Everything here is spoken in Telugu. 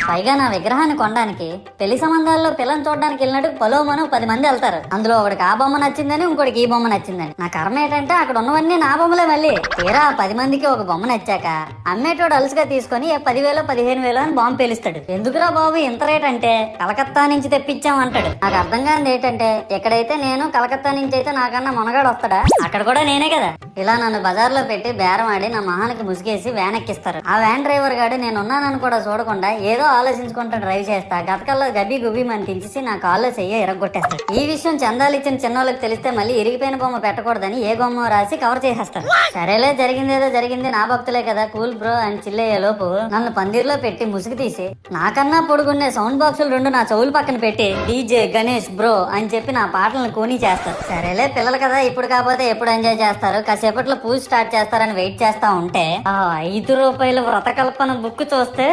పైగా నా విగ్రహాన్ని కొనడానికి పెళ్లి సంబంధాల్లో పిల్లని చూడడానికి వెళ్ళినట్టు పొలోమను 10 మంది వెళ్తారు. అందులో ఒకడికి ఆ బొమ్మ నచ్చిందని, ఇంకోటికి ఈ బొమ్మ నచ్చిందని. నా కర్మ ఏంటంటే అక్కడ ఉన్నవన్నీ నా బొమ్మలే. మళ్ళీ తీరా 10 మందికి ఒక బొమ్మ నచ్చాక అమ్మేటోడు అలుసుగా తీసుకొని 10,000 15,000 అని బాంబు పేలుస్తాడు. ఎందుకురా బాబు ఇంత రేట్ అంటే కలకత్తా నుంచి తెప్పించాం అంటాడు. నాకు అర్థం కానిది ఏంటంటే ఎక్కడైతే నేను కలకత్తా నుంచి అయితే నాకన్నా మొనగాడు వస్తాడా, అక్కడ కూడా నేనే కదా. ఇలా నన్ను బజార్లో పెట్టి బేరం ఆడి నా మొహానికి ముసుగేసి వ్యాన్ ఎక్కిస్తారు. ఆ వ్యాన్ డ్రైవర్ గాడు నేనున్నానని కూడా చూడకుండా ఏదో ఆలోచించుకుంటూ డ్రైవ్ చేస్తా గతకల్లో గబ్బి గుబ్బి మని తించేసి నా కాల్లో చెయ్యి ఎరగొట్టేస్తాడు. ఈ విషయం చందాలు ఇచ్చిన చిన్నోళ్ళకి తెలిస్తే మళ్ళీ ఇరిగిపోయిన బొమ్మ పెట్టకూడదని ఏ బొమ్మ రాసి కవర్ చేసేస్తాడు. సరేలే జరిగిందేదో జరిగింది, నా భక్తులే కదా కూల్ బ్రో అని చిల్లయ్యే లోపు నన్ను పందిర్లో పెట్టి ముసుగు తీసి నాకన్నా పొడుగుండే సౌండ్ బాక్సులు 2 నా చెవులు పక్కన పెట్టి డీజే గణేష్ బ్రో అని చెప్పి నా పాటలను కూనీ చేస్తారు. సరేలే పిల్లలు కదా ఇప్పుడు కాకపోతే ఎప్పుడు ఎంజాయ్ చేస్తారు, కాసేపట్లో పూజ స్టార్ట్ చేస్తారని వెయిట్ చేస్తా ఉంటే ఆ 5 రూపాయల వ్రతకల్పన బుక్ చూస్తే